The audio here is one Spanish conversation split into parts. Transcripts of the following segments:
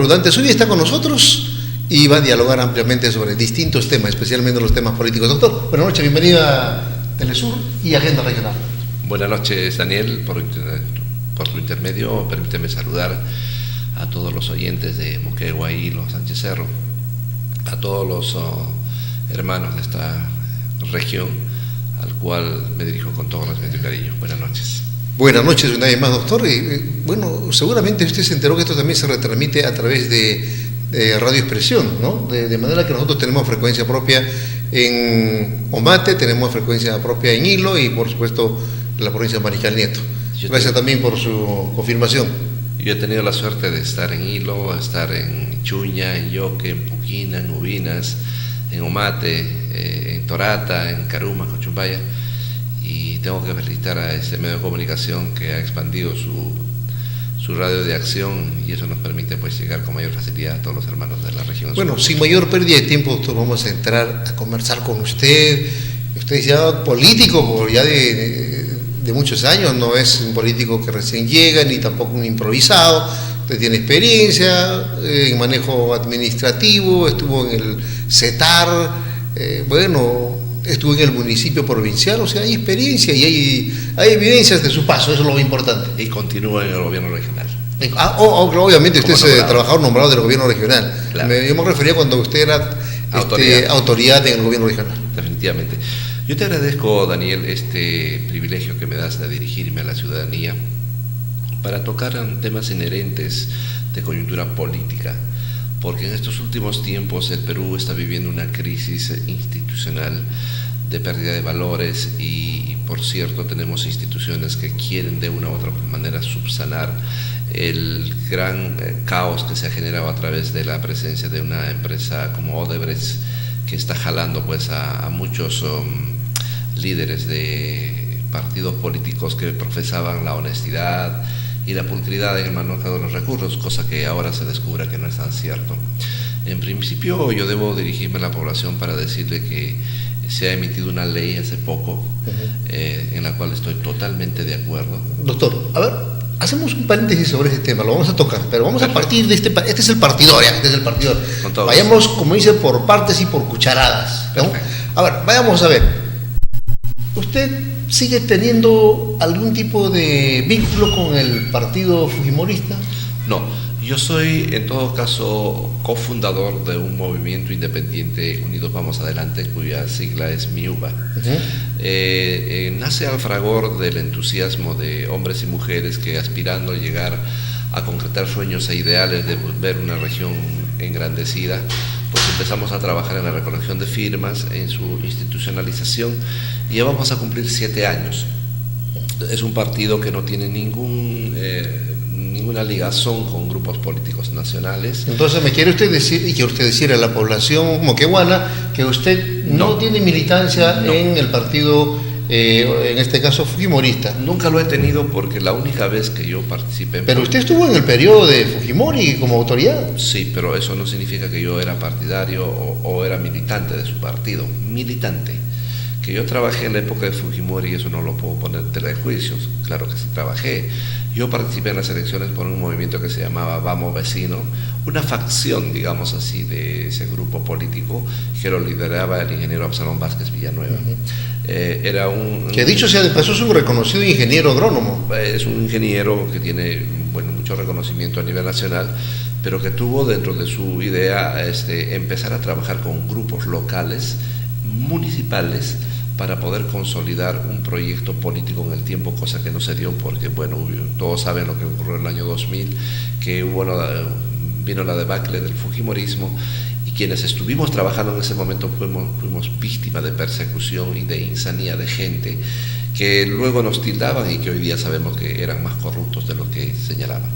Urdantes hoy está con nosotros y va a dialogar ampliamente sobre distintos temas, especialmente los temas políticos. Doctor, buenas noches, bienvenido a Telesur y Agenda Regional. Buenas noches, Daniel, por tu intermedio, permíteme saludar a todos los oyentes de Moquegua y los Sánchez Cerro, a todos los hermanos de esta región, al cual me dirijo con todo respeto y cariño. Buenas noches. Buenas noches una vez más, doctor. Bueno, seguramente usted se enteró que esto también se retransmite a través de Radio Expresión, ¿no? De manera que nosotros tenemos frecuencia propia en Omate, tenemos frecuencia propia en Hilo y, por supuesto, en la provincia de Mariscal Nieto. Gracias también por su confirmación. Yo he tenido la suerte de estar en Hilo, estar en Chuña, en Yoque, en Puquina, en Ubinas, en Omate, en Torata, en Caruma, en Cochumbaya, y tengo que felicitar a este medio de comunicación que ha expandido su radio de acción, y eso nos permite pues llegar con mayor facilidad a todos los hermanos de la región. Bueno, sin mayor pérdida de tiempo, doctor, vamos a entrar a conversar con usted. Usted es ya político ya de muchos años, no es un político que recién llega, ni tampoco un improvisado. Usted tiene experiencia en manejo administrativo, estuvo en el CETAR, estuvo en el municipio provincial, o sea, hay experiencia y hay evidencias de su paso, eso es lo importante. Y continúa en el gobierno regional. Obviamente usted es trabajador nombrado del gobierno regional. Claro. Yo me refería cuando usted era autoridad en el gobierno regional. Definitivamente. Yo te agradezco, Daniel, este privilegio que me das de dirigirme a la ciudadanía para tocar temas inherentes de coyuntura política, porque en estos últimos tiempos el Perú está viviendo una crisis institucional de pérdida de valores y, por cierto, tenemos instituciones que quieren de una u otra manera subsanar el gran caos que se ha generado a través de la presencia de una empresa como Odebrecht, que está jalando pues a muchos líderes de partidos políticos que profesaban la honestidad y la pulcritud en el manejo de los recursos, cosa que ahora se descubre que no es tan cierto. En principio yo debo dirigirme a la población para decirle que se ha emitido una ley hace poco, en la cual estoy totalmente de acuerdo. Doctor, a ver, hacemos un paréntesis sobre este tema, lo vamos a tocar, pero vamos a partir de este es el partidor, Vayamos, como dice, por partes y por cucharadas, ¿no? A ver, vayamos a ver. ¿Usted sigue teniendo algún tipo de vínculo con el partido fujimorista? No, yo soy en todo caso cofundador de un movimiento independiente, Unidos Vamos Adelante, cuya sigla es MIUVA. Nace al fragor del entusiasmo de hombres y mujeres que, aspirando a llegar a concretar sueños e ideales de ver una región engrandecida, pues empezamos a trabajar en la recolección de firmas, en su institucionalización, y ya vamos a cumplir 7 años. Es un partido que no tiene ninguna ligazón con grupos políticos nacionales. Entonces, ¿me quiere usted decir, y que usted decir a la población moqueguana, que usted no tiene militancia en el partido, en este caso fujimorista? Nunca lo he tenido, porque la única vez que yo participé... Pero usted estuvo en el periodo de Fujimori como autoridad. Sí, pero eso no significa que yo era partidario o era militante de su partido. Militante. Que yo trabajé en la época de Fujimori, eso no lo puedo poner en tela de juicios. Claro que sí trabajé. Yo participé en las elecciones por un movimiento que se llamaba Vamos Vecino, una facción, digamos así, de ese grupo político que lo lideraba el ingeniero Absalón Vázquez Villanueva. Era que dicho sea de paso, es un reconocido ingeniero agrónomo. Es un ingeniero que tiene mucho reconocimiento a nivel nacional, pero que tuvo dentro de su idea empezar a trabajar con grupos locales, municipales, para poder consolidar un proyecto político en el tiempo, cosa que no se dio porque, todos saben lo que ocurrió en el año 2000, que vino la debacle del fujimorismo, y quienes estuvimos trabajando en ese momento fuimos víctimas de persecución y de insanía de gente que luego nos tildaban y que hoy día sabemos que eran más corruptos de lo que señalaban.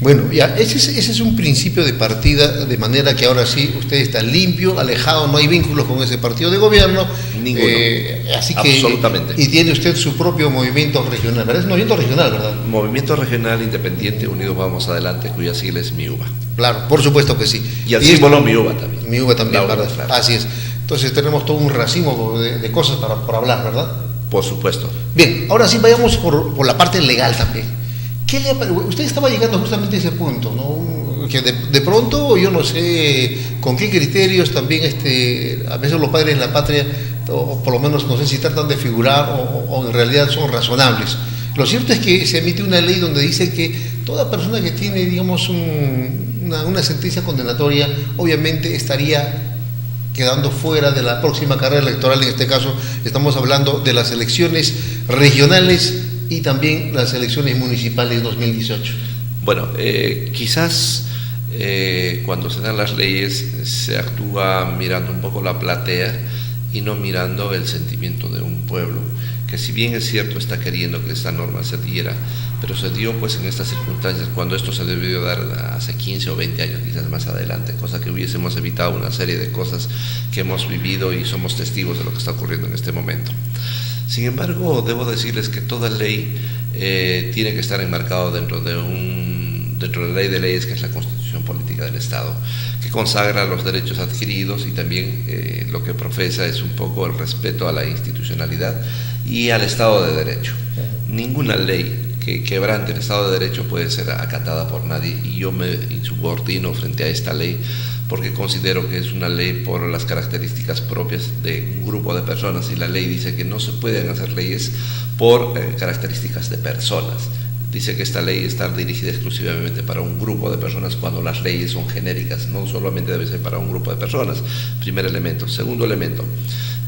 Bueno, ya, ese es un principio de partida, de manera que ahora sí usted está limpio, alejado, no hay vínculos con ese partido de gobierno. Ninguno. Así que, absolutamente. Y tiene usted su propio movimiento regional, ¿verdad? Es un movimiento regional, ¿verdad? Movimiento regional independiente, Unidos Vamos Adelante, cuya sigla es MIUVA. Claro, por supuesto que sí. Y el símbolo MIUVA también. MIUVA también, ¿verdad? Claro. Así es. Entonces tenemos todo un racimo de cosas por hablar, ¿verdad? Por supuesto. Bien, ahora sí vayamos por la parte legal también. Usted estaba llegando justamente a ese punto, ¿no? porque de pronto yo no sé con qué criterios también a veces los padres en la patria, o por lo menos no sé si tratan de figurar o en realidad son razonables. Lo cierto es que se emite una ley donde dice que toda persona que tiene, digamos, una sentencia condenatoria, obviamente estaría quedando fuera de la próxima carrera electoral. En este caso estamos hablando de las elecciones regionales y también las elecciones municipales 2018. Bueno, quizás cuando se dan las leyes se actúa mirando un poco la platea y no mirando el sentimiento de un pueblo, que si bien es cierto está queriendo que esta norma se diera, pero se dio pues en estas circunstancias cuando esto se debió dar hace 15 o 20 años, quizás más adelante, cosa que hubiésemos evitado una serie de cosas que hemos vivido y somos testigos de lo que está ocurriendo en este momento. Sin embargo, debo decirles que toda ley tiene que estar enmarcado dentro de la ley de leyes, que es la Constitución Política del Estado, que consagra los derechos adquiridos y también lo que profesa es un poco el respeto a la institucionalidad y al Estado de Derecho. Ninguna ley que quebrante el Estado de Derecho puede ser acatada por nadie, y yo me insubordino frente a esta ley porque considero que es una ley por las características propias de un grupo de personas, y la ley dice que no se pueden hacer leyes por características de personas. Dice que esta ley está dirigida exclusivamente para un grupo de personas cuando las leyes son genéricas, no solamente debe ser para un grupo de personas. Primer elemento. Segundo elemento,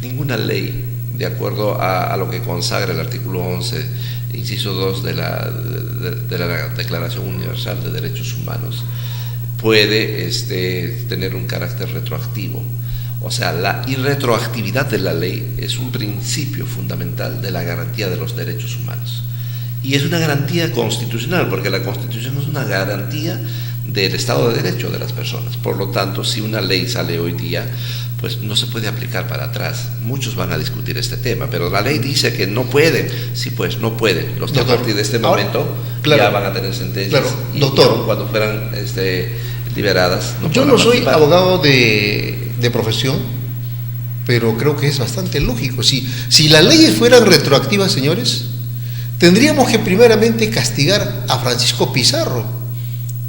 ninguna ley, de acuerdo a lo que consagra el artículo 11, inciso 2 de la Declaración Universal de Derechos Humanos, puede tener un carácter retroactivo. O sea, la irretroactividad de la ley es un principio fundamental de la garantía de los derechos humanos. Y es una garantía constitucional, porque la Constitución es una garantía del Estado de Derecho de las personas. Por lo tanto, si una ley sale hoy día, pues no se puede aplicar para atrás. Muchos van a discutir este tema, pero la ley dice que no pueden. Sí, pues no pueden. Los que a partir de este momento ya van a tener sentencias. Claro, doctor, y cuando fueran liberadas. Yo no soy abogado de profesión, pero creo que es bastante lógico. Si las leyes fueran retroactivas, señores, tendríamos que primeramente castigar a Francisco Pizarro,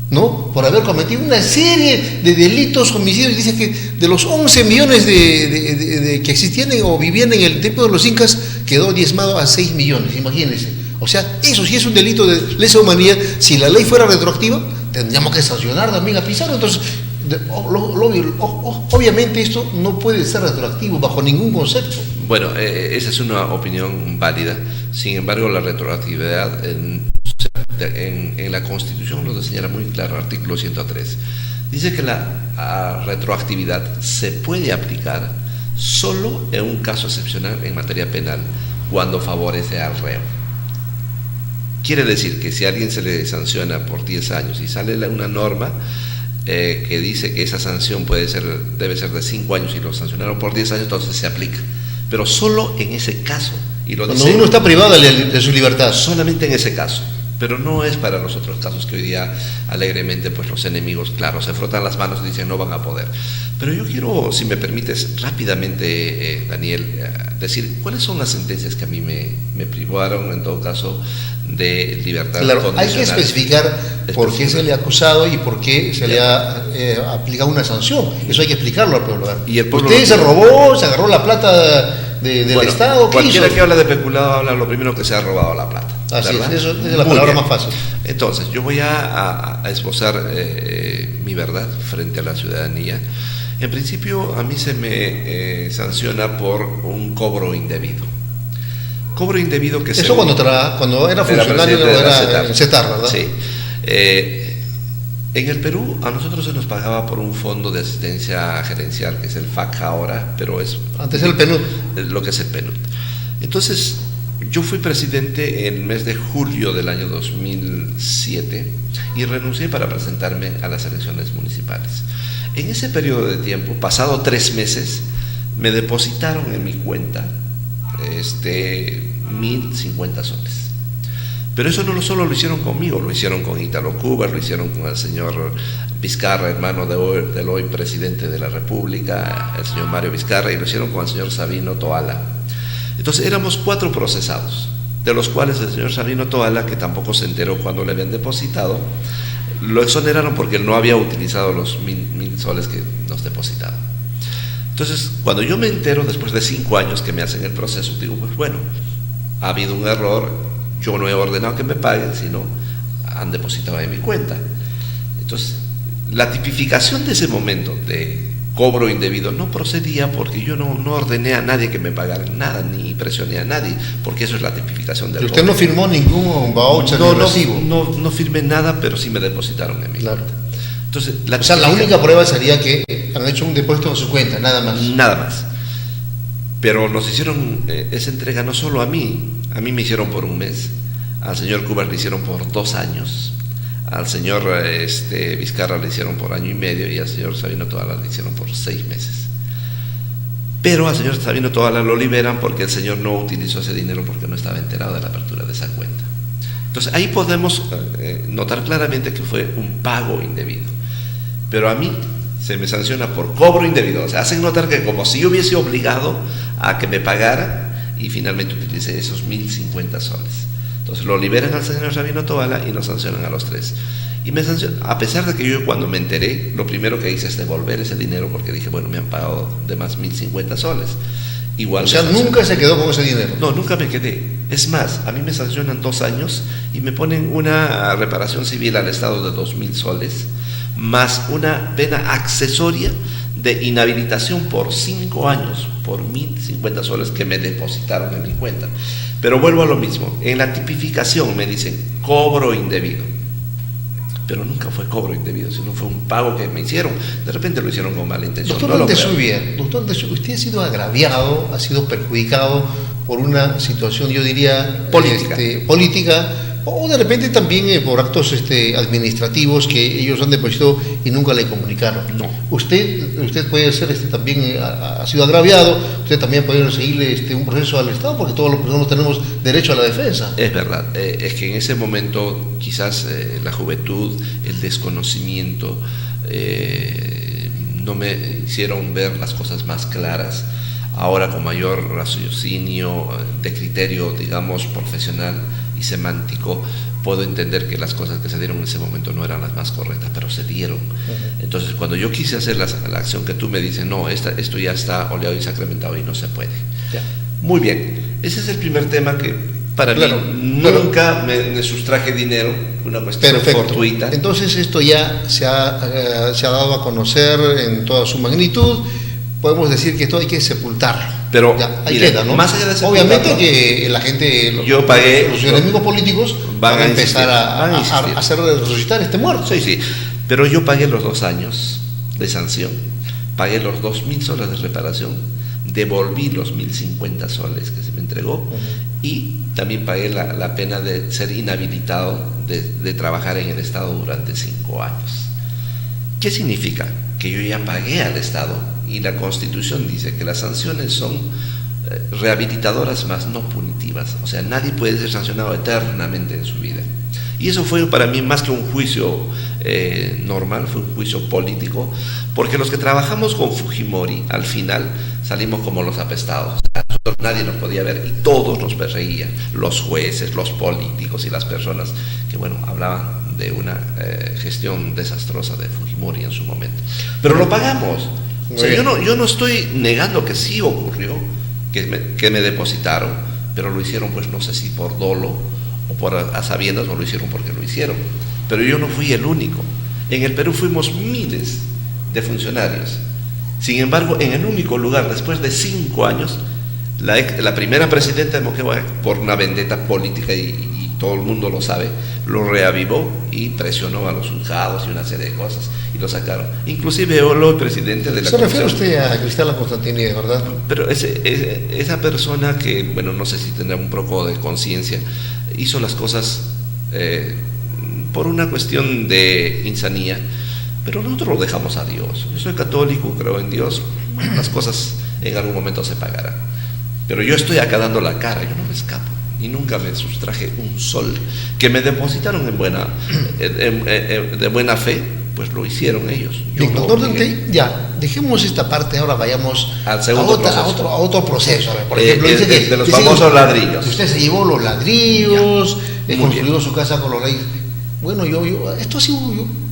¿no? Por haber cometido una serie de delitos, homicidios. Dice que de los 11 millones que existían o vivían en el tiempo de los incas, quedó diezmado a 6 millones, imagínense. O sea, eso sí es un delito de lesa humanidad. Si la ley fuera retroactiva, tendríamos que sancionar también a Pizarro. Entonces, obviamente esto no puede ser retroactivo bajo ningún concepto. Bueno, esa es una opinión válida. Sin embargo, la retroactividad en la Constitución lo señala muy claro, artículo 103. Dice que la retroactividad se puede aplicar solo en un caso excepcional en materia penal, cuando favorece al reo. Quiere decir que si a alguien se le sanciona por 10 años y sale una norma que dice que esa sanción debe ser de 5 años y lo sancionaron por 10 años, entonces se aplica. Pero solo en ese caso. Y lo cuando uno está privado de su libertad. Solamente en ese caso. Pero no es para los otros casos que hoy día alegremente pues los enemigos, claro, se frotan las manos y dicen no van a poder. Pero yo quiero, si me permites rápidamente, Daniel, decir cuáles son las sentencias que a mí me privaron en todo caso de libertad condicional. Hay que especificar por qué se le ha acusado y por qué se le ha aplicado una sanción. Eso hay que explicarlo al pueblo. Y el pueblo usted se robó, se agarró la plata del Estado. Cualquiera que habla de peculado habla lo primero que se ha robado la plata. Así es, eso es la palabra más fácil. Entonces, yo voy a esbozar mi verdad frente a la ciudadanía. En principio, a mí se me sanciona por un cobro indebido. Cobro indebido que eso cuando era funcionario era en CETAR, ¿verdad? Sí. En el Perú a nosotros se nos pagaba por un fondo de asistencia gerencial, que es el FAC ahora, pero es... Antes era el PNUD. Lo que es el PNUD. Entonces, yo fui presidente en el mes de julio del año 2007 y renuncié para presentarme a las elecciones municipales. En ese periodo de tiempo, pasado 3 meses, me depositaron en mi cuenta 1.050 soles. Pero eso no solo lo hicieron conmigo, lo hicieron con Italo Cuba, lo hicieron con el señor Vizcarra, hermano del hoy presidente de la República, el señor Mario Vizcarra, y lo hicieron con el señor Sabino Toala. Entonces éramos 4 procesados, de los cuales el señor Sabino Toala, que tampoco se enteró cuando le habían depositado, Lo exoneraron porque no había utilizado los mil soles que nos depositaban. Entonces, cuando yo me entero, después de 5 años que me hacen el proceso, digo, pues bueno, ha habido un error, yo no he ordenado que me paguen, sino han depositado en mi cuenta. Entonces, la tipificación de ese momento de cobro indebido no procedía porque yo no ordené a nadie que me pagaran nada, ni presioné a nadie, porque eso es la tipificación del ¿Usted no firmó ningún voucher ni recibo? No firmé nada, pero sí me depositaron en mi cuenta. Entonces, la única prueba sería que han hecho un depósito en su cuenta, nada más. Nada más. Pero nos hicieron esa entrega no solo a mí me hicieron por un mes, al señor Cuba le hicieron por 2 años, al señor Vizcarra le hicieron por 1 año y medio y al señor Sabino Toala le hicieron por 6 meses. Pero al señor Sabino Toala lo liberan porque el señor no utilizó ese dinero porque no estaba enterado de la apertura de esa cuenta. Entonces ahí podemos notar claramente que fue un pago indebido. Pero a mí se me sanciona por cobro indebido. O sea, hacen notar que como si yo hubiese obligado a que me pagara y finalmente utilicé esos 1.050 soles. Entonces lo liberan al señor Sabino Toala y nos sancionan a los 3. Y me sancionan, a pesar de que yo cuando me enteré, lo primero que hice es devolver ese dinero porque dije, bueno, me han pagado de más 1.050 soles. Igual, o sea, nunca se quedó con ese dinero. No, nunca me quedé. Es más, a mí me sancionan 2 años y me ponen una reparación civil al Estado de 2.000 soles, más una pena accesoria de inhabilitación por 5 años, por 1.050 soles que me depositaron en mi cuenta. Pero vuelvo a lo mismo, en la tipificación me dicen cobro indebido, pero nunca fue cobro indebido, sino fue un pago que me hicieron. De repente lo hicieron con mala intención. Doctor Antezubia, usted ha sido agraviado, ha sido perjudicado por una situación, yo diría, política, o de repente también por actos administrativos que ellos han depositado y nunca le comunicaron. No. Usted puede ser también ha sido agraviado, usted también puede seguirle un proceso al Estado porque todos los personas tenemos derecho a la defensa. Es verdad, es que en ese momento quizás la juventud, el desconocimiento no me hicieron ver las cosas más claras. Ahora con mayor raciocinio, de criterio, digamos, profesional y semántico, puedo entender que las cosas que se dieron en ese momento no eran las más correctas, pero se dieron. Entonces, cuando yo quise hacer la acción que tú me dices, no, esto ya está oleado y sacramentado y no se puede. Ya. Muy bien, ese es el primer tema que para mí nunca me sustraje dinero, una cuestión fortuita. Entonces, esto ya se ha dado a conocer en toda su magnitud. Podemos decir que esto hay que sepultarlo. Pero ya, ahí queda, ¿no? Más allá de obviamente que la gente, los enemigos políticos van a empezar a hacer resucitar este muerto. Sí, pero yo pagué los 2 años de sanción, pagué los 2.000 soles de reparación, devolví los 1.050 soles que se me entregó y también pagué la pena de ser inhabilitado de trabajar en el Estado durante 5 años. ¿Qué significa? Que yo ya pagué al Estado y la Constitución dice que las sanciones son rehabilitadoras más no punitivas, o sea, nadie puede ser sancionado eternamente en su vida. Y eso fue para mí más que un juicio normal, fue un juicio político, porque los que trabajamos con Fujimori al final salimos como los apestados. A nosotros nadie nos podía ver y todos nos perseguían, los jueces, los políticos y las personas que, bueno, hablaban de una gestión desastrosa de Fujimori en su momento. Pero lo pagamos. O sea, yo no estoy negando que sí ocurrió, que me depositaron, pero lo hicieron, pues no sé si por dolo o por a sabiendas, o lo hicieron porque lo hicieron. Pero yo no fui el único. En el Perú fuimos miles de funcionarios. Sin embargo, en el único lugar, después de 5 años, la primera presidenta de Moquegua, por una vendetta política y todo el mundo lo sabe, lo reavivó y presionó a los juzgados y una serie de cosas y lo sacaron. Inclusive el presidente de la comisión. Se refiere usted a Cristela Constantini, ¿verdad? Pero esa persona que, bueno, no sé si tendrá un poco de conciencia, hizo las cosas por una cuestión de insanía, pero nosotros lo dejamos a Dios. Yo soy católico, creo en Dios, las cosas en algún momento se pagarán. Pero yo estoy acá dando la cara, yo no me escapo. Y nunca me sustraje un sol. Que me depositaron de buena fe, pues lo hicieron ellos. Bien, doctor Dante, ya, dejemos esta parte, ahora vayamos al segundo a otro proceso. A ver, por ejemplo, dice de los famosos ladrillos. Usted se llevó los ladrillos, construyó su casa con los ladrillos. Bueno, esto sí,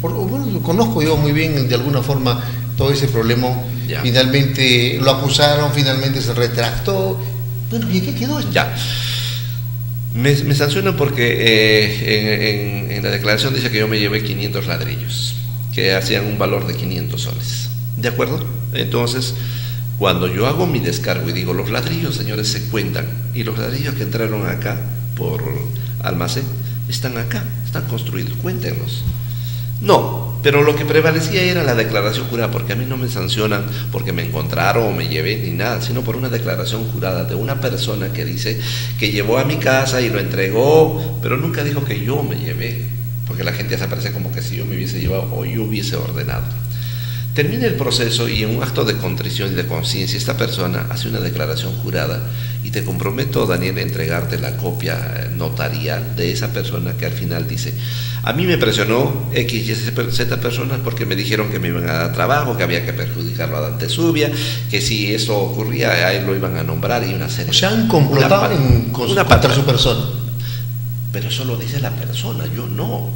bueno, conozco yo muy bien de alguna forma todo ese problema. Ya. Finalmente lo acusaron, finalmente se retractó. Bueno, ¿y qué quedó esto? Ya. Me sancionan porque en la declaración dice que yo me llevé 500 ladrillos, que hacían un valor de 500 soles. ¿De acuerdo? Entonces, cuando yo hago mi descargo y digo, los ladrillos, señores, se cuentan, y los ladrillos que entraron acá por almacén están acá, están construidos, cuéntenlos. No, pero lo que prevalecía era la declaración jurada, porque a mí no me sancionan porque me encontraron o me llevé ni nada, sino por una declaración jurada de una persona que dice que llevó a mi casa y lo entregó, pero nunca dijo que yo me llevé, porque la gente ya se parece como que si yo me hubiese llevado o yo hubiese ordenado. Termina el proceso y en un acto de contrición y de conciencia esta persona hace una declaración jurada y te comprometo, Daniel, a entregarte la copia notarial de esa persona que al final dice: a mí me presionó X y Z personas porque me dijeron que me iban a dar trabajo, que había que perjudicarlo a Dante Zubia, que si eso ocurría a él lo iban a nombrar y una serie. O sea, han complotado contra su persona. Pero eso lo dice la persona, yo no.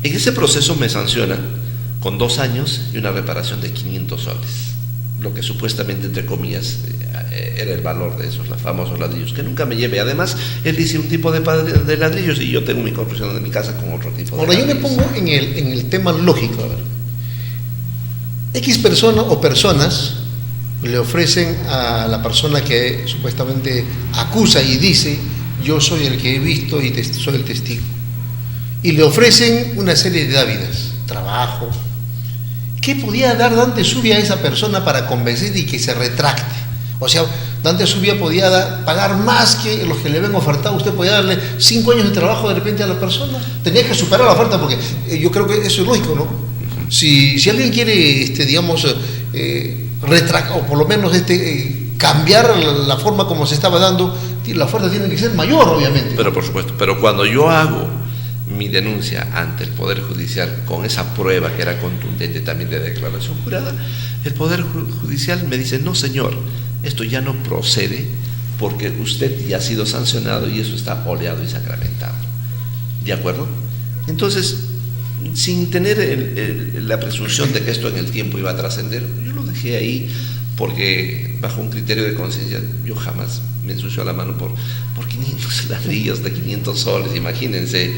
En ese proceso me sancionan con 2 años y una reparación de 500 soles, lo que supuestamente, entre comillas, era el valor de esos famosos ladrillos, que nunca me llevé. Además, él dice un tipo de ladrillos y yo tengo mi construcción de mi casa con otro tipo de Ahora, ladrillos. yo me pongo en el tema lógico. A ver. X persona o personas le ofrecen a la persona que supuestamente acusa y dice: yo soy el que he visto y soy el testigo. Y le ofrecen una serie de dávidas, trabajo. ¿Qué podía dar Dante Zubia a esa persona para convencer y que se retracte? O sea, Dante Zubia podía pagar más que los que le habían ofertado. Usted podía darle 5 años de trabajo de repente a la persona. Tenía que superar la oferta, porque yo creo que eso es lógico, ¿no? Si alguien quiere, digamos, retractar, o por lo menos cambiar la forma como se estaba dando, la oferta tiene que ser mayor, obviamente. Pero por supuesto, pero cuando yo hago mi denuncia ante el Poder Judicial con esa prueba que era contundente también de declaración jurada, el Poder Judicial me dice: no, señor, esto ya no procede porque usted ya ha sido sancionado y eso está oleado y sacramentado. ¿De acuerdo? Entonces, sin tener la presunción de que esto en el tiempo iba a trascender, yo lo dejé ahí porque bajo un criterio de conciencia yo jamás me ensució la mano por 500 ladrillos de 500 soles, imagínense.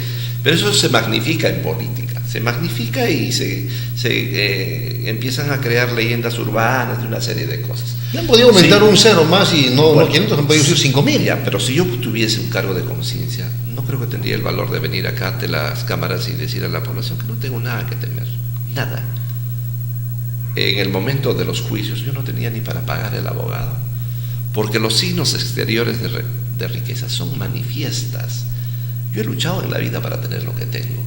Pero eso se magnifica en política, se magnifica y se empiezan a crear leyendas urbanas de una serie de cosas. Le han podido aumentar un cero más y no 500, han podido decir 5.000. Ya, pero si yo tuviese un cargo de conciencia, no creo que tendría el valor de venir acá ante las cámaras y decir a la población que no tengo nada que temer, nada. En el momento de los juicios yo no tenía ni para pagar el abogado, porque los signos exteriores de riqueza son manifiestas. Yo he luchado en la vida para tener lo que tengo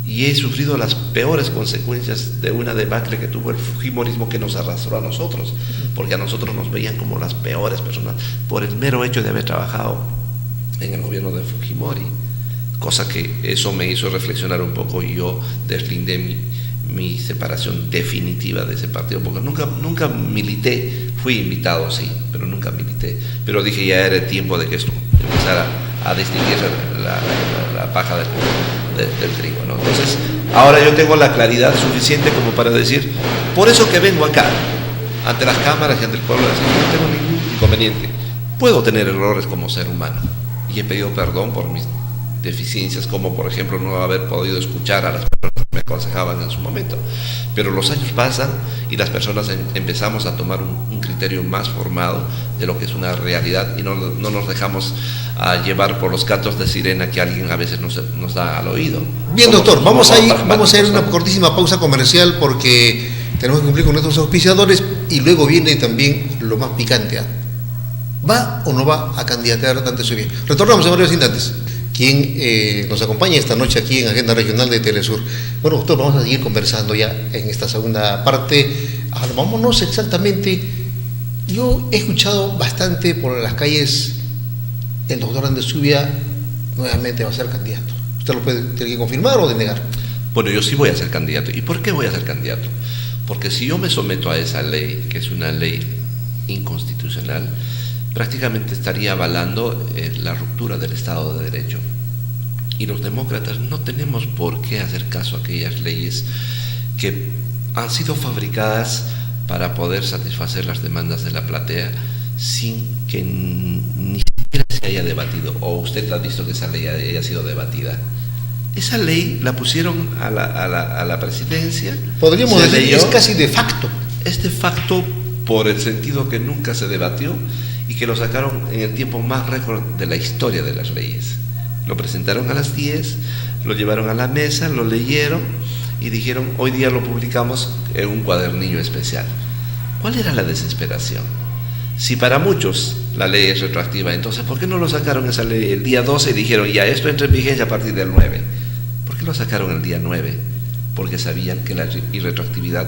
y he sufrido las peores consecuencias de una debacle que tuvo el fujimorismo, que nos arrastró a nosotros, porque a nosotros nos veían como las peores personas por el mero hecho de haber trabajado en el gobierno de Fujimori, cosa que eso me hizo reflexionar un poco y yo deslindé mi separación definitiva de ese partido, porque nunca milité, fui invitado sí, pero nunca milité, pero dije ya era el tiempo de que esto empezara a distinguir la paja del trigo, ¿no? Entonces, ahora yo tengo la claridad suficiente como para decir, por eso que vengo acá, ante las cámaras y ante el pueblo, decir, no tengo ningún inconveniente, puedo tener errores como ser humano, y he pedido perdón por mis deficiencias, como por ejemplo no haber podido escuchar a las personas que me aconsejaban en su momento, pero los años pasan y las personas empezamos a tomar un criterio más formado de lo que es una realidad y no nos dejamos llevar por los cantos de sirena que alguien a veces nos da al oído. Bien, doctor, vamos a ir una cortísima pausa comercial porque tenemos que cumplir con nuestros auspiciadores y luego viene también lo más picante. ¿Va o no va a candidatear Dante Zubia? Retornamos en varios instantes. Quien nos acompaña esta noche aquí en Agenda Regional de Telesur. Bueno, doctor, vamos a seguir conversando ya en esta segunda parte. Ahora, vámonos exactamente. Yo he escuchado bastante por las calles, el doctor Dante Zubia nuevamente va a ser candidato. ¿Usted lo puede tener que confirmar o denegar? Bueno, yo sí voy a ser candidato. ¿Y por qué voy a ser candidato? Porque si yo me someto a esa ley, que es una ley inconstitucional, prácticamente estaría avalando la ruptura del Estado de Derecho. Y los demócratas no tenemos por qué hacer caso a aquellas leyes que han sido fabricadas para poder satisfacer las demandas de la platea sin que ni siquiera se haya debatido, o usted ha visto que esa ley haya sido debatida. Esa ley la pusieron a la presidencia. Podríamos decir que es casi de facto. Es de facto por el sentido que nunca se debatió y que lo sacaron en el tiempo más récord de la historia de las leyes. Lo presentaron a las 10, lo llevaron a la mesa, lo leyeron y dijeron, hoy día lo publicamos en un cuadernillo especial. ¿Cuál era la desesperación? Si para muchos la ley es retroactiva, entonces ¿por qué no lo sacaron esa ley el día 12 y dijeron, ya, esto entra en vigencia a partir del 9? ¿Por qué lo sacaron el día 9? Porque sabían que la irretroactividad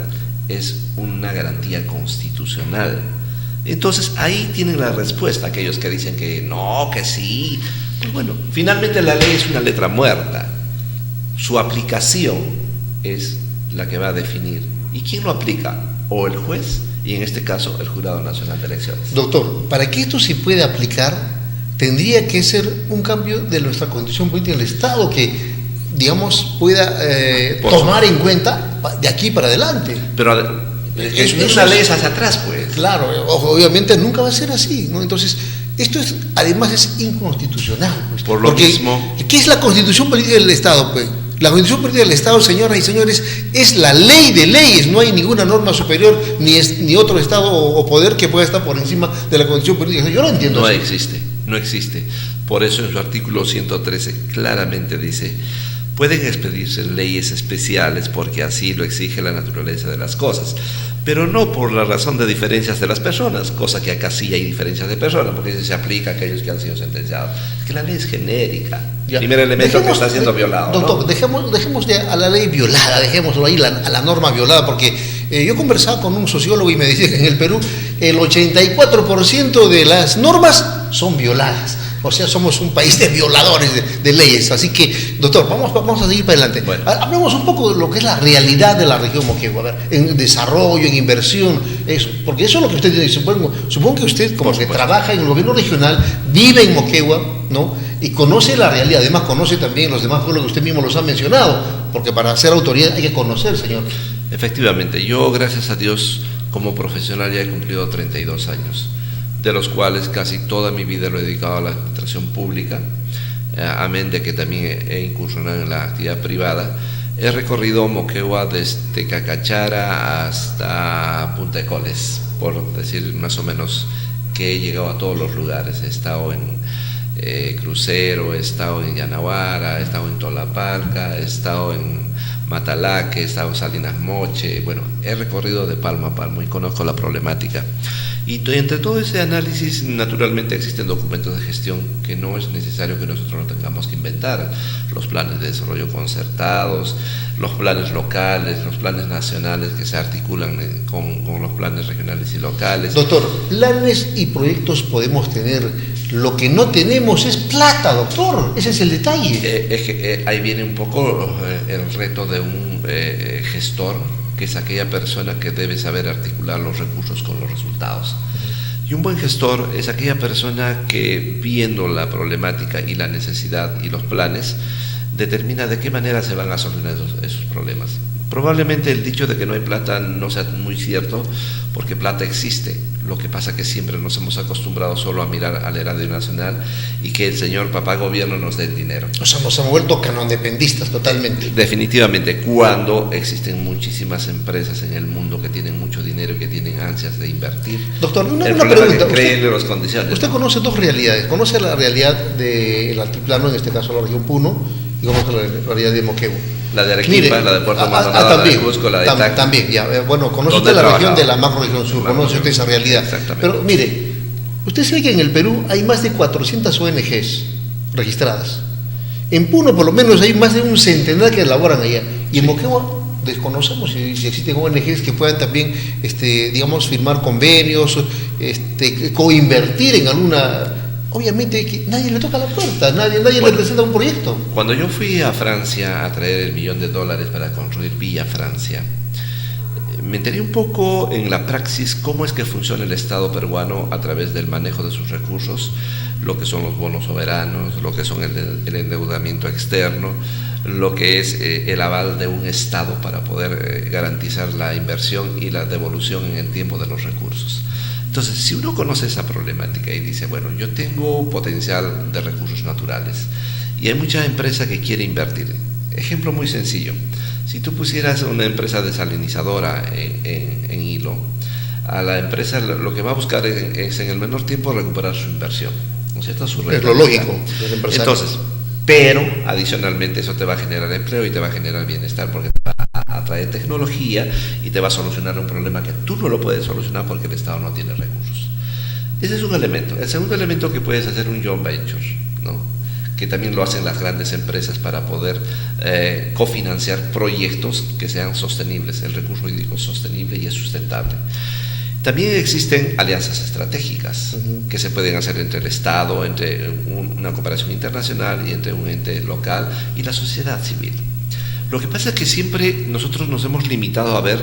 es una garantía constitucional. Entonces ahí tienen la respuesta aquellos que dicen que no, que sí. Pues bueno, finalmente la ley es una letra muerta. Su aplicación es la que va a definir. ¿Y quién lo aplica? O el juez, y en este caso el Jurado Nacional de Elecciones. Doctor, para que esto se pueda aplicar, tendría que ser un cambio de nuestra condición política del Estado que, digamos, pueda tomar en cuenta de aquí para adelante. Pero es una ley hacia atrás, pues. Claro, obviamente nunca va a ser así, ¿no? Entonces, esto es, además es inconstitucional, pues. Por lo mismo. ¿Qué es la Constitución Política del Estado, pues? La Constitución Política del Estado, señoras y señores, es la ley de leyes. No hay ninguna norma superior ni otro Estado o poder que pueda estar por encima de la Constitución Política. Yo lo entiendo. No existe, no existe. Por eso en su artículo 113 claramente dice: pueden expedirse leyes especiales porque así lo exige la naturaleza de las cosas, pero no por la razón de diferencias de las personas, cosa que acá sí hay diferencias de personas, porque se aplica a aquellos que han sido sentenciados. Es que la ley es genérica. Ya. Primer elemento que está siendo violado. Doctor, ¿no? dejemos a la ley violada, dejémoslo ahí, a la norma violada, porque yo conversaba con un sociólogo y me decía que en el Perú el 84% de las normas son violadas. O sea, somos un país de violadores de leyes. Así que, doctor, vamos a seguir para adelante. Bueno. Hablemos un poco de lo que es la realidad de la región Moquegua. A ver, en desarrollo, en inversión, eso. Porque eso es lo que usted dice. Supongo que usted, como que trabaja en el gobierno regional, vive en Moquegua, ¿no? Y conoce la realidad. Además, conoce también los demás pueblos que usted mismo los ha mencionado. Porque para ser autoridad hay que conocer, señor. Efectivamente, yo, gracias a Dios, como profesional ya he cumplido 32 años. De los cuales casi toda mi vida lo he dedicado a la administración pública, amén de que también he incursionado en la actividad privada. He recorrido Moquegua desde Cacachara hasta Punta de Coles, por decir más o menos que he llegado a todos los lugares. He estado en Crucero, he estado en Yanaguara, he estado en Tolapalca, he estado en Matalaque, he estado en Salinas Moche. Bueno, he recorrido de palmo a palmo y conozco la problemática. Y entre todo ese análisis, naturalmente existen documentos de gestión que no es necesario que nosotros no tengamos que inventar. Los planes de desarrollo concertados, los planes locales, los planes nacionales que se articulan con los planes regionales y locales. Doctor, planes y proyectos podemos tener. Lo que no tenemos es plata, doctor. Ese es el detalle. Es que ahí viene un poco el reto de un gestor, que es aquella persona que debe saber articular los recursos con los resultados. Y un buen gestor es aquella persona que, viendo la problemática y la necesidad y los planes, determina de qué manera se van a solucionar esos problemas. Probablemente el dicho de que no hay plata no sea muy cierto, porque plata existe. Lo que pasa es que siempre nos hemos acostumbrado solo a mirar al erario nacional y que el señor papá gobierno nos dé el dinero. O sea, nos hemos vuelto canondependistas totalmente. Definitivamente, cuando existen muchísimas empresas en el mundo que tienen mucho dinero y que tienen ansias de invertir. Doctor, una pregunta. Créenle las condiciones. Usted conoce dos realidades. Conoce la realidad del altiplano, en este caso la región Puno, y conoce la realidad de Moquegua. La de Arequipa, la de Puerto Maldonado, también, la de Cusco, la de Tacna. También, ya. Bueno, conoce usted la región de la macro-región sur, conoce usted esa realidad. Exactamente. Pero mire, usted sabe que en el Perú hay más de 400 ONGs registradas. En Puno, por lo menos, hay más de un centenar que elaboran allá. Y en Moquegua desconocemos si existen ONGs que puedan también, digamos, firmar convenios, coinvertir en alguna. Obviamente que nadie le toca la puerta, nadie le presenta un proyecto. Cuando yo fui a Francia a traer $1 millón para construir Villa Francia, comentaría un poco en la praxis cómo es que funciona el Estado peruano a través del manejo de sus recursos, lo que son los bonos soberanos, lo que son el endeudamiento externo, lo que es el aval de un Estado para poder garantizar la inversión y la devolución en el tiempo de los recursos. Entonces, si uno conoce esa problemática y dice, bueno, yo tengo potencial de recursos naturales y hay mucha empresa que quiere invertir. Ejemplo muy sencillo, si tú pusieras una empresa desalinizadora en Hilo, a la empresa lo que va a buscar es en el menor tiempo recuperar su inversión, ¿no es cierto? Es lo lógico. Entonces, pero adicionalmente eso te va a generar empleo y te va a generar bienestar porque te va a traer tecnología y te va a solucionar un problema que tú no lo puedes solucionar porque el Estado no tiene recursos. Ese es un elemento. El segundo elemento que puedes hacer un joint venture, ¿no? Que también lo hacen las grandes empresas para poder cofinanciar proyectos que sean sostenibles. El recurso hídrico es sostenible y es sustentable. También existen alianzas estratégicas que se pueden hacer entre el Estado, entre una cooperación internacional y entre un ente local y la sociedad civil. Lo que pasa es que siempre nosotros nos hemos limitado a ver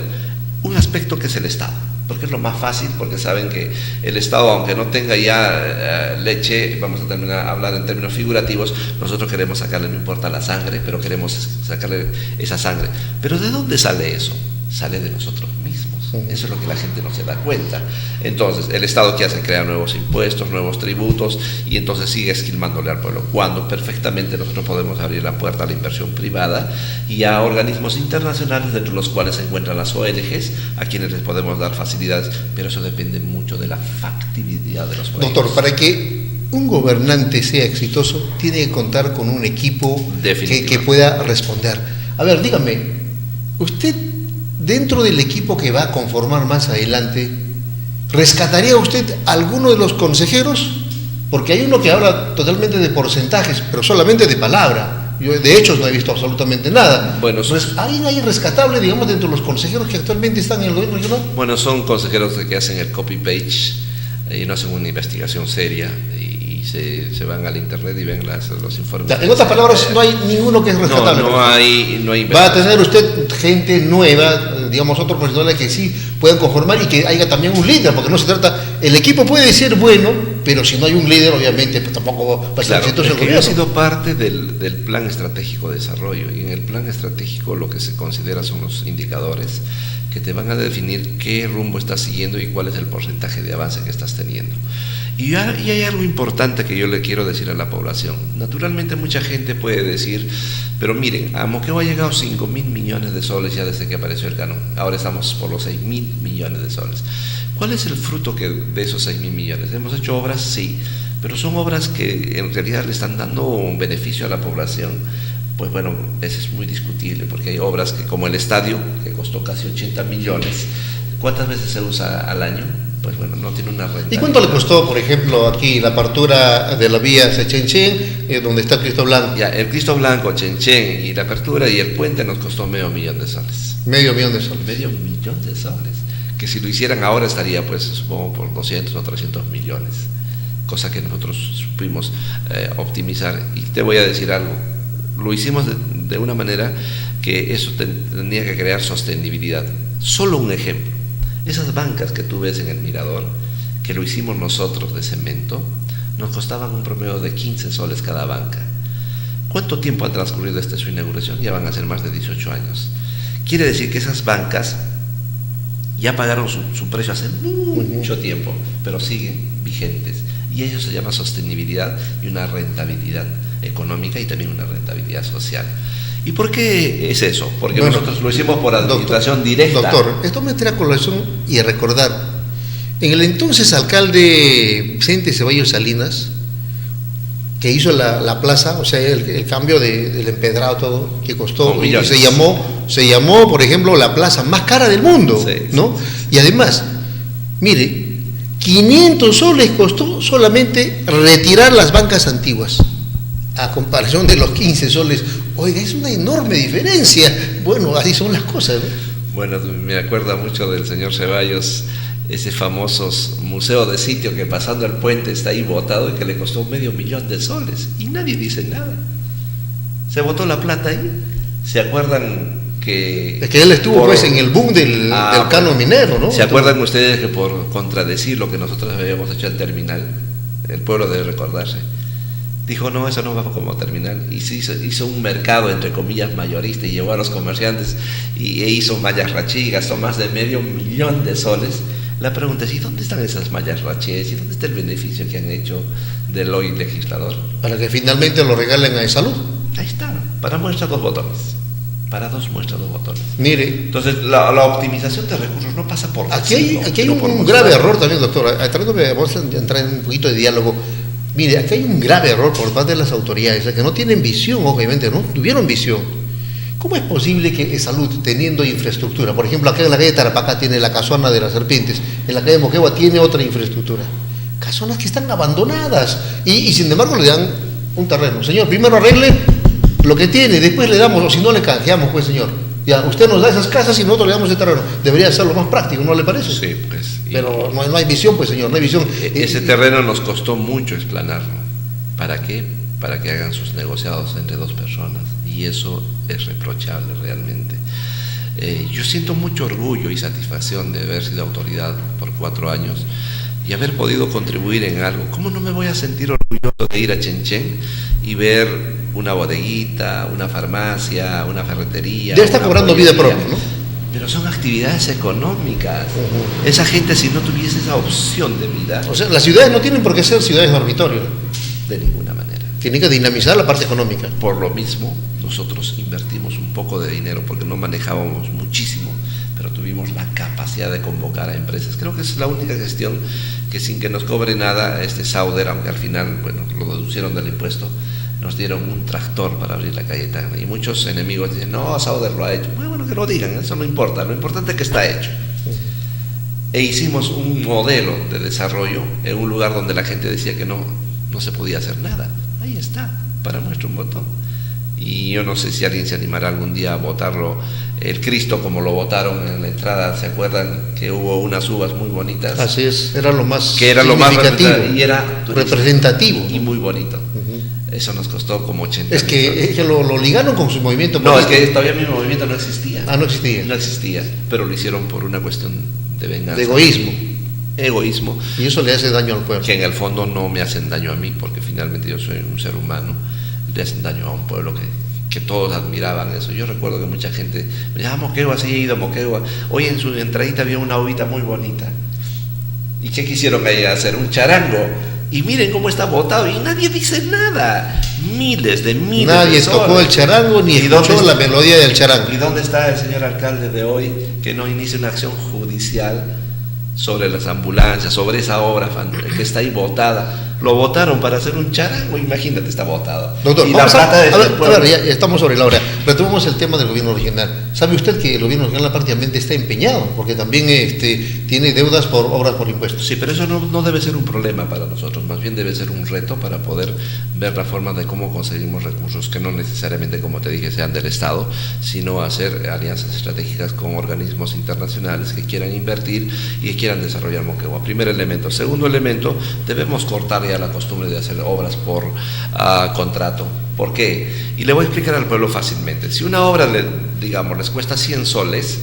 un aspecto que es el Estado, porque es lo más fácil, porque saben que el Estado, aunque no tenga ya leche, vamos a terminar a hablar en términos figurativos, nosotros queremos sacarle, no importa la sangre, pero queremos sacarle esa sangre. Pero ¿de dónde sale eso? Sale de nosotros mismos. Eso es lo que la gente no se da cuenta. Entonces, el Estado que hace crear nuevos impuestos, nuevos tributos, y entonces sigue esquilmándole al pueblo, cuando perfectamente nosotros podemos abrir la puerta a la inversión privada y a organismos internacionales, dentro de los cuales se encuentran las ONGs, a quienes les podemos dar facilidades, pero eso depende mucho de la factibilidad de los proyectos. Doctor, para que un gobernante sea exitoso, tiene que contar con un equipo que pueda responder. A ver, dígame, usted, dentro del equipo que va a conformar más adelante, ¿rescataría usted alguno de los consejeros? Porque hay uno que habla totalmente de porcentajes, pero solamente de palabra. Yo de hechos no he visto absolutamente nada. Bueno, ¿Alguien ahí rescatable, digamos, dentro de los consejeros que actualmente están en el gobierno regional? Bueno, son consejeros que hacen el copy-page y no hacen una investigación seria y se van al internet y ven los informes. En otras palabras, no hay ninguno que es rescatable. No hay. Va a tener usted gente nueva, digamos, otros profesionales que sí puedan conformar y que haya también un líder, porque no se trata, el equipo puede ser bueno, pero si no hay un líder, obviamente, pues tampoco va a ser exitoso el gobierno. Ha sido parte del plan estratégico de desarrollo, y en el plan estratégico lo que se considera son los indicadores que te van a definir qué rumbo estás siguiendo y cuál es el porcentaje de avance que estás teniendo. Y hay algo importante que yo le quiero decir a la población. Naturalmente mucha gente puede decir, pero miren, a Moquegua ha llegado 5.000 millones de soles ya desde que apareció el canon. Ahora estamos por los 6.000 millones de soles. ¿Cuál es el fruto de esos 6.000 millones? ¿Hemos hecho obras? Sí, pero son obras que en realidad le están dando un beneficio a la población. Pues bueno, eso es muy discutible, porque hay obras que, como el estadio, que costó casi 80 millones, ¿cuántas veces se usa al año? Pues bueno, no tiene una rentabilidad. ¿Y cuánto le costó, por ejemplo, aquí la apertura de la vía Chenchen, donde está Cristo Blanco? Ya, el Cristo Blanco, Chenchen, y la apertura y el puente nos costó $500,000 de soles. $500,000 de soles. $500,000 de soles. Que si lo hicieran ahora estaría, pues, supongo, por 200 o 300 millones. Cosa que nosotros supimos optimizar. Y te voy a decir algo. Lo hicimos de una manera que eso tenía que crear sostenibilidad. Solo un ejemplo. Esas bancas que tú ves en el mirador, que lo hicimos nosotros de cemento, nos costaban un promedio de 15 soles cada banca. ¿Cuánto tiempo ha transcurrido desde su inauguración? Ya van a ser más de 18 años. Quiere decir que esas bancas ya pagaron su precio hace mucho tiempo, pero siguen vigentes. Y ello se llama sostenibilidad y una rentabilidad económica y también una rentabilidad social. ¿Y por qué es eso? Porque nosotros lo hicimos por administración directa. Doctor, esto me trae a colación y a recordar, en el entonces alcalde Vicente Ceballos Salinas, que hizo la plaza, o sea, el cambio del empedrado, todo, que costó, y se llamó, por ejemplo, la plaza más cara del mundo, sí, ¿no? Sí. Y además, mire, 500 soles costó solamente retirar las bancas antiguas, a comparación de los 15 soles. Oiga, es una enorme diferencia. Bueno, así son las cosas, ¿no? Bueno, me acuerda mucho del señor Ceballos, ese famoso museo de sitio que pasando el puente está ahí botado y que le costó $500,000 de soles y nadie dice nada. Se botó la plata ahí. ¿Se acuerdan que... Es que él estuvo pues en el boom del canon minero, ¿no? ¿Se acuerdan ustedes que por contradecir lo que nosotros habíamos hecho al terminal, el pueblo debe recordarse, dijo no, eso no va como terminal, y se hizo un mercado entre comillas mayorista y llevó a los comerciantes e hizo mallas rachí, gastó más de $500,000 de soles? La pregunta es, ¿y dónde están esas mallas rachés? ¿Y dónde está el beneficio que han hecho del hoy legislador? Para que finalmente lo regalen a salud. Ahí está, para muestra 2 botones. Para 2 muestras 2 botones. Mire. Entonces, la optimización de recursos no pasa por... Aquí hay un grave error también, doctor. Vamos a entrar en un poquito de diálogo. Mire, aquí hay un grave error por parte de las autoridades, que no tienen visión, obviamente, no tuvieron visión. ¿Cómo es posible que salud, teniendo infraestructura, por ejemplo, acá en la calle Tarapacá tiene la casona de las serpientes, en la calle Moquegua tiene otra infraestructura, casonas que están abandonadas y sin embargo le dan un terreno? Señor, primero arregle lo que tiene, después le damos, o si no le canjeamos, pues señor, ya, usted nos da esas casas y nosotros le damos el terreno. Debería ser lo más práctico, ¿no le parece? Sí, pues. Pero no hay visión, pues señor, no hay visión. Ese terreno nos costó mucho explanarlo. ¿Para qué? Para que hagan sus negociados entre 2 personas. Y eso es reprochable realmente. Yo siento mucho orgullo y satisfacción de haber sido autoridad por 4 años y haber podido contribuir en algo. ¿Cómo no me voy a sentir orgulloso de ir a Chenchen y ver una bodeguita, una farmacia, una ferretería? Ya está cobrando vida propia, ¿no? Pero son actividades económicas. Esa gente, si no tuviese esa opción de vida... O sea, las ciudades no tienen por qué ser ciudades dormitorio. De ninguna manera. Tienen que dinamizar la parte económica. Por lo mismo, nosotros invertimos un poco de dinero porque no manejábamos muchísimo, pero tuvimos la capacidad de convocar a empresas. Creo que es la única gestión que sin que nos cobre nada, Sauder, aunque al final, bueno, lo deducieron del impuesto, nos dieron un tractor para abrir la Cayetana. Y muchos enemigos dicen, no, Sauder lo ha hecho. Bueno, que lo digan, eso no importa, lo importante es que está hecho. E hicimos un modelo de desarrollo en un lugar donde la gente decía que no se podía hacer nada. Ahí está, para muestra un botón. Y yo no sé si alguien se animará algún día a votarlo, el Cristo, como lo votaron en la entrada. ¿Se acuerdan que hubo unas uvas muy bonitas? Así es, era lo más que era lo más y era representativo y muy bonito. Eso nos costó como 80. Es que lo ligaron con su movimiento político. No, es que todavía mi movimiento no existía. No existía. No existía, pero lo hicieron por una cuestión de venganza. De egoísmo. Y eso le hace daño al pueblo. Que en el fondo no me hacen daño a mí, porque finalmente yo soy un ser humano. Le hacen daño a un pueblo que todos admiraban eso. Yo recuerdo que mucha gente me decía, Moquegua, sí he ido a Moquegua. Hoy en su entradita había una uvita muy bonita. ¿Y qué quisieron ahí hacer? Un charango. Y miren cómo está botado y nadie dice nada. Miles de Nadie tocó el charango ni escuchó la melodía del charango. ¿Y dónde está el señor alcalde de hoy que no inicie una acción judicial sobre las ambulancias, sobre esa obra que está ahí botada? Lo votaron para hacer un charango, imagínate, está botado. Doctor, a ver, ya estamos sobre la hora. Retomamos el tema del gobierno regional. ¿Sabe usted que el gobierno regional prácticamente está empeñado? Porque también tiene deudas por obras por impuestos. Sí, pero eso no debe ser un problema para nosotros, más bien debe ser un reto para poder ver la forma de cómo conseguimos recursos que no necesariamente, como te dije, sean del Estado, sino hacer alianzas estratégicas con organismos internacionales que quieran invertir y que quieran desarrollar Moquegua. Primer elemento. Segundo elemento, debemos cortar ya la costumbre de hacer obras por contrato. ¿Por qué? Y le voy a explicar al pueblo fácilmente. Si una obra, les cuesta 100 soles,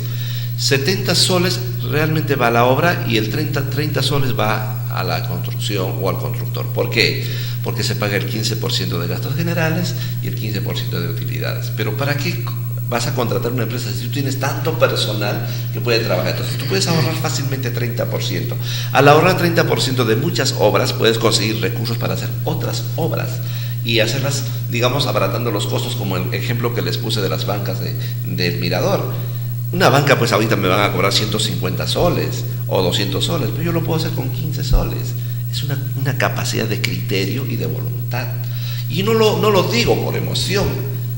70 soles realmente va a la obra y el 30 soles va a la construcción o al constructor. ¿Por qué? Porque se paga el 15% de gastos generales y el 15% de utilidades. Pero ¿para qué vas a contratar una empresa si tú tienes tanto personal que puede trabajar? Entonces tú puedes ahorrar fácilmente 30%. Al ahorrar 30% de muchas obras puedes conseguir recursos para hacer otras obras y hacerlas, digamos, abaratando los costos, como el ejemplo que les puse de las bancas del Mirador. Una banca, pues ahorita me van a cobrar 150 soles o 200 soles, pero yo lo puedo hacer con 15 soles. Es una capacidad de criterio y de voluntad. Y no lo digo por emoción,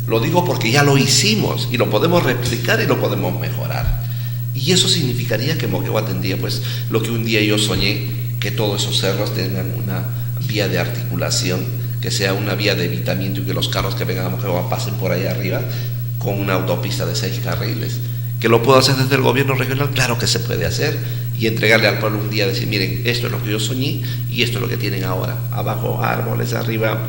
lo digo porque ya lo hicimos y lo podemos replicar y lo podemos mejorar. Y eso significaría que Moquegua tendría, pues, lo que un día yo soñé, que todos esos cerros tengan una vía de articulación, que sea una vía de evitamiento y que los carros que vengan a Moquegua pasen por ahí arriba con una autopista de 6 carriles. ¿Que lo puedo hacer desde el gobierno regional? Claro que se puede hacer, y entregarle al pueblo un día, decir, miren, esto es lo que yo soñé y esto es lo que tienen ahora. Abajo árboles, arriba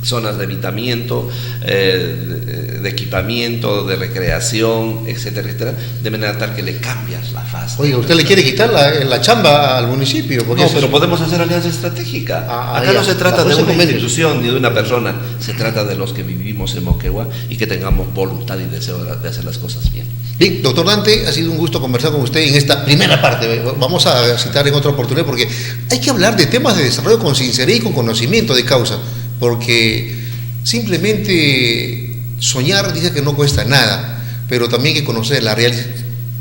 zonas de habitamiento, de equipamiento, de recreación, etcétera, etcétera, de manera tal que le cambias la faz. Oiga, usted le quiere quitar la chamba al municipio. No, pero podemos hacer alianza estratégica. Acá no se trata de una institución ni de una persona, se trata de los que vivimos en Moquegua y que tengamos voluntad y deseo de hacer las cosas bien. Bien, doctor Dante, ha sido un gusto conversar con usted en esta primera parte. Vamos a citar en otra oportunidad porque hay que hablar de temas de desarrollo con sinceridad y con conocimiento de causa, porque simplemente soñar dice que no cuesta nada, pero también hay que conocer la realidad.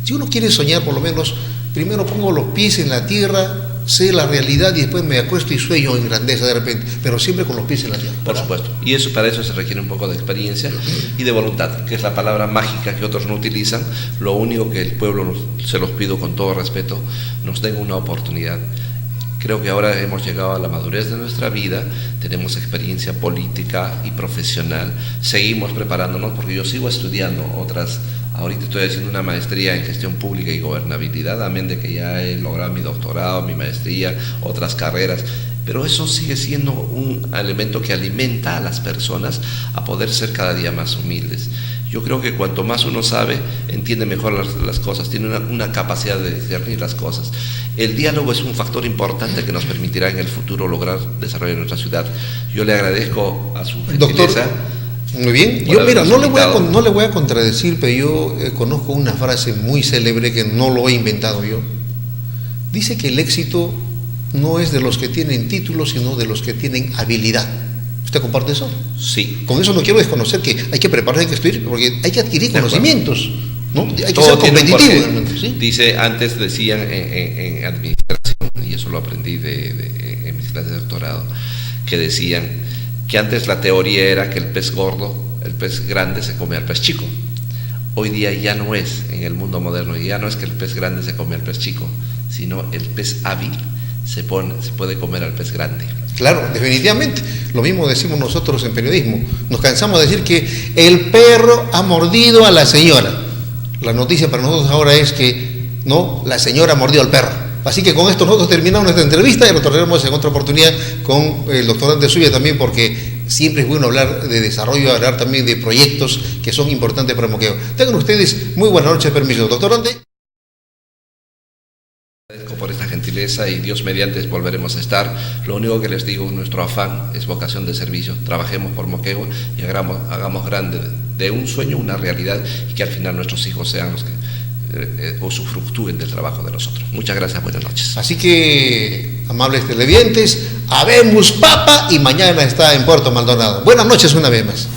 Si uno quiere soñar, por lo menos, primero pongo los pies en la tierra, sé la realidad y después me acuesto y sueño en grandeza de repente, pero siempre con los pies en la tierra. Por supuesto, y eso, para eso se requiere un poco de experiencia y de voluntad, que es la palabra mágica que otros no utilizan. Lo único que el pueblo, se los pido con todo respeto, nos den una oportunidad. Creo que ahora hemos llegado a la madurez de nuestra vida, tenemos experiencia política y profesional, seguimos preparándonos porque yo sigo estudiando ahorita estoy haciendo una maestría en gestión pública y gobernabilidad, amén de que ya he logrado mi doctorado, mi maestría, otras carreras, pero eso sigue siendo un elemento que alimenta a las personas a poder ser cada día más humildes. Yo creo que cuanto más uno sabe, entiende mejor las cosas, tiene una capacidad de discernir las cosas. El diálogo es un factor importante que nos permitirá en el futuro lograr desarrollar nuestra ciudad. Yo le agradezco a su gentileza. Doctor, muy bien. Yo, mira, no le voy a contradecir, pero yo conozco una frase muy célebre que no lo he inventado yo. Dice que el éxito no es de los que tienen títulos, sino de los que tienen habilidad. ¿Usted comparte eso? Sí. Con eso no quiero desconocer que hay que prepararse, hay que estudiar, porque hay que adquirir conocimientos, ¿no? Hay que todo ser competitivo. ¿Sí? Dice, antes decían en administración, y eso lo aprendí en mis clases de doctorado, que decían que antes la teoría era que el pez gordo, el pez grande se come al pez chico. Hoy día ya no es, en el mundo moderno, ya no es que el pez grande se come al pez chico, sino el pez hábil se puede comer al pez grande. Claro, definitivamente. Lo mismo decimos nosotros en periodismo. Nos cansamos de decir que el perro ha mordido a la señora. La noticia para nosotros ahora es que no, la señora ha mordido al perro. Así que con esto nosotros terminamos nuestra entrevista y lo tornaremos en otra oportunidad con el doctor Dante Zúñiga también, porque siempre es bueno hablar de desarrollo, hablar también de proyectos que son importantes para Moquegua. Tengan ustedes muy buenas noches, permiso. Doctor Dante. Agradezco por esta gentileza y Dios mediante volveremos a estar. Lo único que les digo, nuestro afán es vocación de servicio. Trabajemos por Moquegua y hagamos grande de un sueño una realidad y que al final nuestros hijos sean los que usufructúen del trabajo de nosotros. Muchas gracias, buenas noches. Así que, amables televidentes, habemos papa y mañana está en Puerto Maldonado. Buenas noches una vez más.